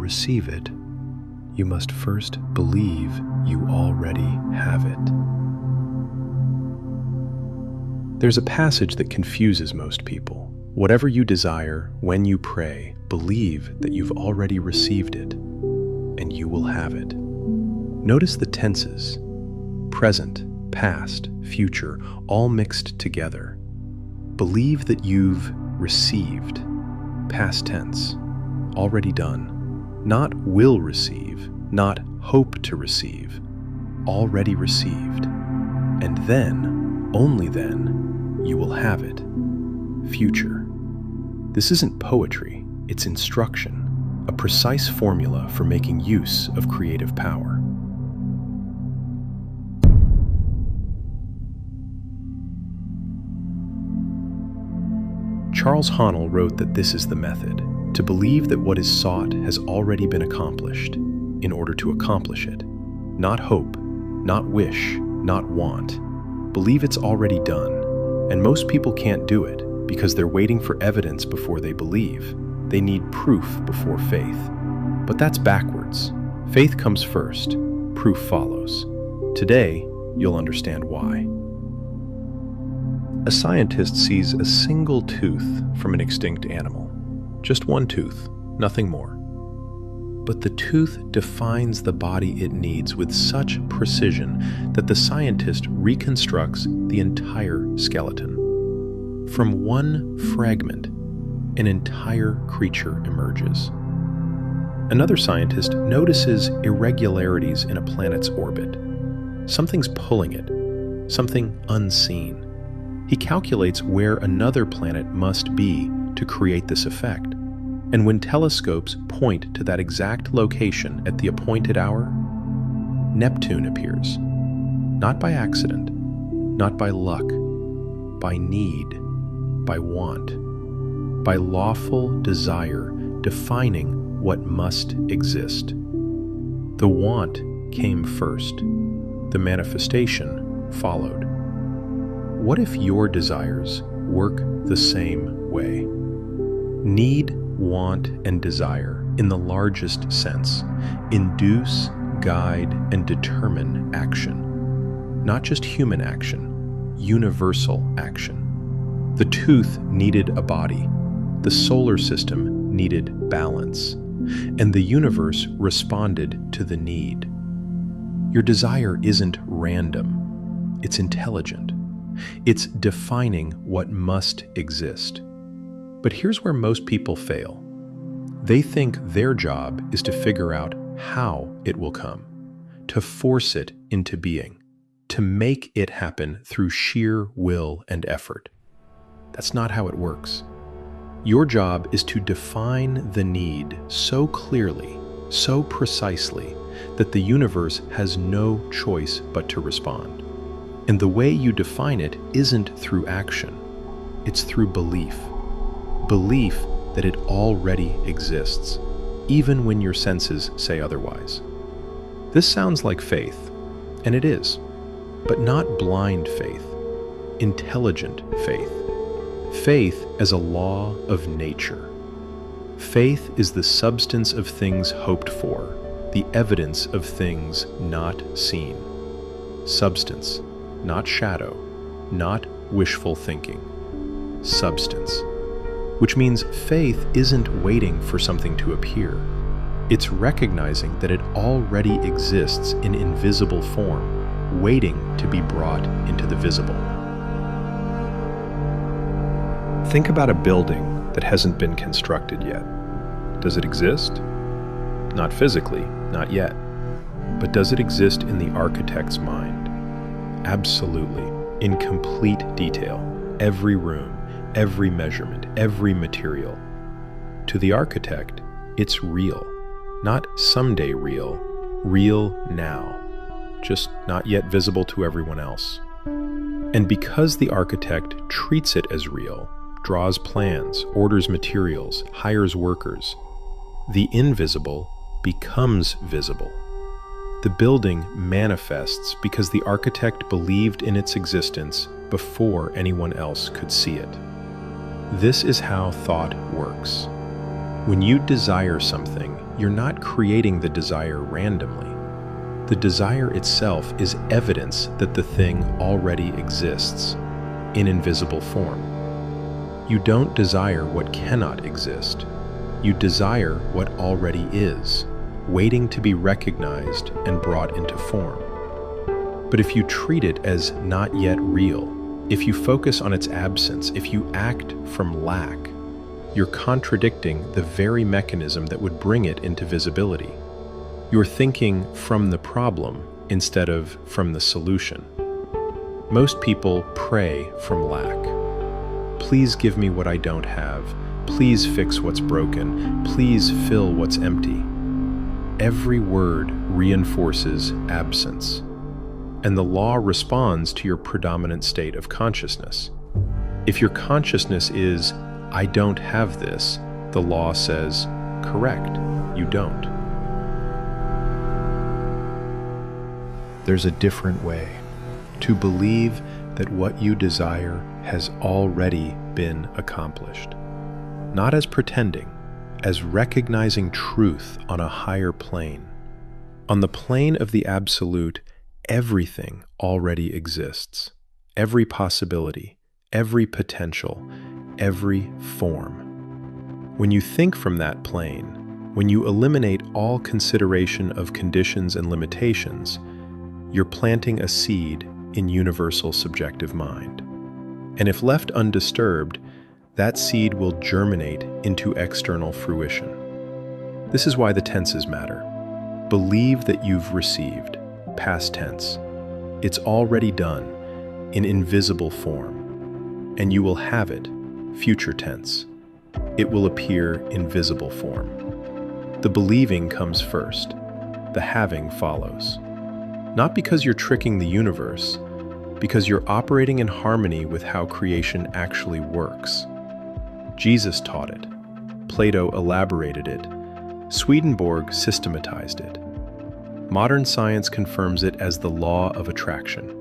receive it, you must first believe you already have it. There's a passage that confuses most people. Whatever you desire, when you pray, believe that you've already received it, and you will have it. Notice the tenses: present, past, future, all mixed together. Believe that you've received, past tense, already done. Not will receive, not hope to receive, already received. And then, only then, you will have it, future. This isn't poetry, it's instruction, a precise formula for making use of creative power. Charles Haanel wrote that this is the method: to believe that what is sought has already been accomplished in order to accomplish it. Not hope, not wish, not want. Believe it's already done. And most people can't do it because they're waiting for evidence before they believe. They need proof before faith. But that's backwards. Faith comes first, proof follows. Today, you'll understand why. A scientist sees a single tooth from an extinct animal. Just one tooth, nothing more. But the tooth defines the body it needs with such precision that the scientist reconstructs the entire skeleton. From one fragment, an entire creature emerges. Another scientist notices irregularities in a planet's orbit. Something's pulling it, something unseen. He calculates where another planet must be to create this effect. And when telescopes point to that exact location at the appointed hour, Neptune appears. Not by accident, not by luck, by need, by want, by lawful desire defining what must exist. The want came first. The manifestation followed. What if your desires work the same way? Need, want, and desire, in the largest sense, induce, guide, and determine action. Not just human action, universal action. The tooth needed a body. The solar system needed balance. And the universe responded to the need. Your desire isn't random. It's intelligent. It's defining what must exist. But here's where most people fail. They think their job is to figure out how it will come, to force it into being, to make it happen through sheer will and effort. That's not how it works. Your job is to define the need so clearly, so precisely, that the universe has no choice but to respond. And the way you define it isn't through action, it's through belief. Belief that it already exists, even when your senses say otherwise. This sounds like faith, and it is, but not blind faith, intelligent faith. Faith as a law of nature. Faith is the substance of things hoped for, the evidence of things not seen. Substance, not shadow, not wishful thinking. Substance. Which means faith isn't waiting for something to appear. It's recognizing that it already exists in invisible form, waiting to be brought into the visible. Think about a building that hasn't been constructed yet. Does it exist? Not physically, not yet. But does it exist in the architect's mind? Absolutely, in complete detail, every room, every measurement, every material. To the architect, it's real. Not someday real, real now. Just not yet visible to everyone else. And because the architect treats it as real, draws plans, orders materials, hires workers, the invisible becomes visible. The building manifests because the architect believed in its existence before anyone else could see it. This is how thought works. When you desire something, you're not creating the desire randomly. The desire itself is evidence that the thing already exists in invisible form. You don't desire what cannot exist. You desire what already is, waiting to be recognized and brought into form. But if you treat it as not yet real, if you focus on its absence, if you act from lack, you're contradicting the very mechanism that would bring it into visibility. You're thinking from the problem instead of from the solution. Most people pray from lack. Please give me what I don't have. Please fix what's broken. Please fill what's empty. Every word reinforces absence, and the law responds to your predominant state of consciousness. If your consciousness is, I don't have this, the law says, correct, you don't. There's a different way, to believe that what you desire has already been accomplished. Not as pretending, as recognizing truth on a higher plane. On the plane of the absolute, everything already exists. Every possibility, every potential, every form. When you think from that plane, when you eliminate all consideration of conditions and limitations, you're planting a seed in universal subjective mind. And if left undisturbed, that seed will germinate into external fruition. This is why the tenses matter. Believe that you've received, past tense. It's already done, in invisible form. And you will have it, future tense. It will appear in visible form. The believing comes first. The having follows. Not because you're tricking the universe, because you're operating in harmony with how creation actually works. Jesus taught it. Plato elaborated it. Swedenborg systematized it. Modern science confirms it as the law of attraction.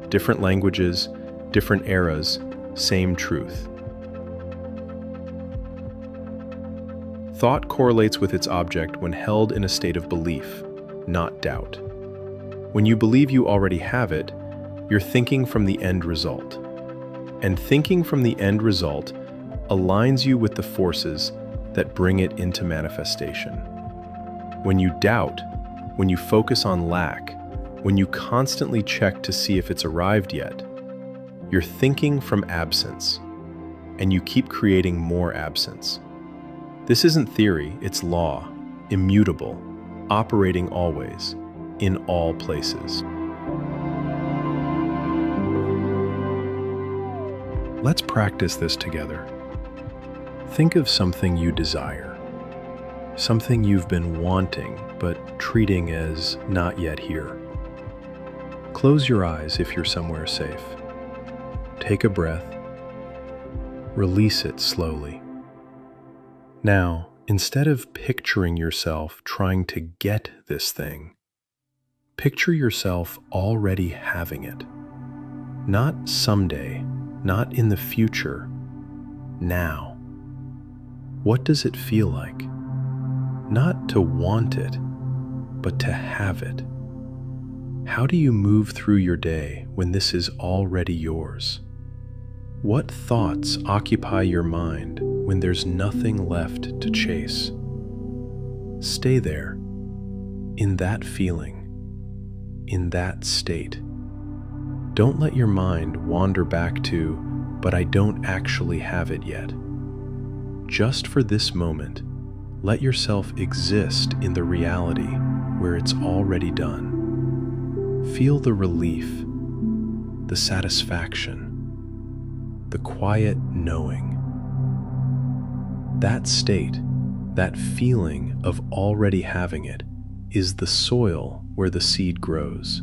Different languages, different eras, same truth. Thought correlates with its object when held in a state of belief, not doubt. When you believe you already have it, you're thinking from the end result. And thinking from the end result aligns you with the forces that bring it into manifestation. When you doubt, when you focus on lack, when you constantly check to see if it's arrived yet, you're thinking from absence, and you keep creating more absence. This isn't theory, it's law, immutable, operating always, in all places. Let's practice this together. Think of something you desire, something you've been wanting but treating as not yet here. Close your eyes if you're somewhere safe. Take a breath. Release it slowly. Now, instead of picturing yourself trying to get this thing, picture yourself already having it. Not someday, not in the future, now. What does it feel like? Not to want it, but to have it. How do you move through your day when this is already yours? What thoughts occupy your mind when there's nothing left to chase? Stay there, in that feeling, in that state. Don't let your mind wander back to, but I don't actually have it yet. Just for this moment, let yourself exist in the reality where it's already done. Feel the relief, the satisfaction, the quiet knowing. That state, that feeling of already having it, is the soil where the seed grows.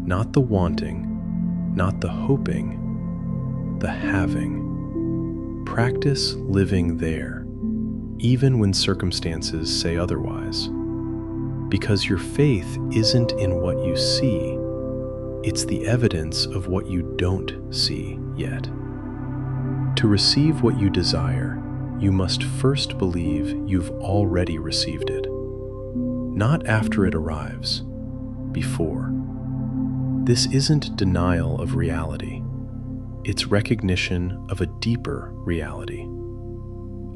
Not the wanting, not the hoping, the having. Practice living there, even when circumstances say otherwise. Because your faith isn't in what you see, it's the evidence of what you don't see yet. To receive what you desire, you must first believe you've already received it. not after it arrives, before. This isn't denial of reality. It's recognition of a deeper reality.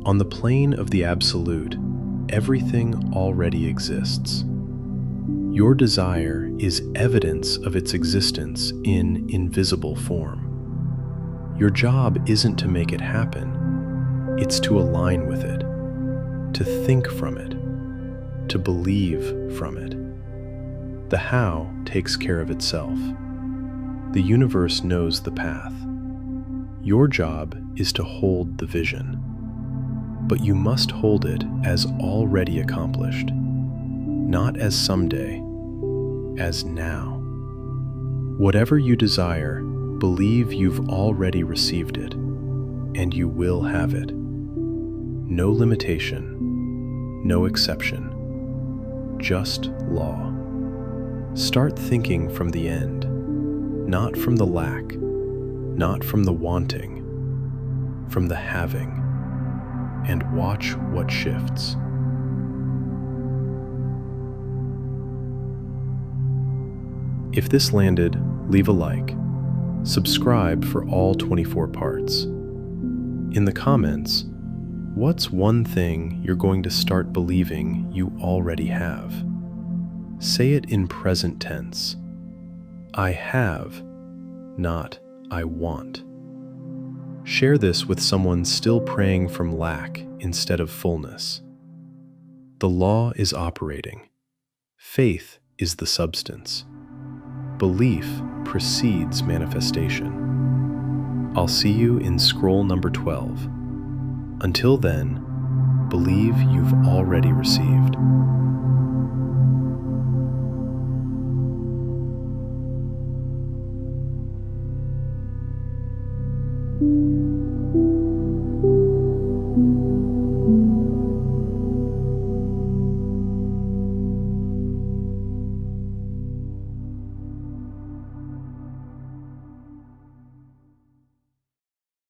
On the plane of the absolute, everything already exists. Your desire is evidence of its existence in invisible form. Your job isn't to make it happen, it's to align with it, to think from it, to believe from it. The how takes care of itself. The universe knows the path. Your job is to hold the vision, but you must hold it as already accomplished, not as someday, as now. Whatever you desire, believe you've already received it, and you will have it. No limitation, no exception, just law. Start thinking from the end, not from the lack, not from the wanting, from the having, and watch what shifts. If this landed, leave a like. Subscribe for all 24 parts. In the comments, what's one thing you're going to start believing you already have? Say it in present tense. I have, not I want. Share this with someone still praying from lack instead of fullness. The law is operating. Faith is the substance. Belief precedes manifestation. I'll see you in scroll number 12. Until then, believe you've already received.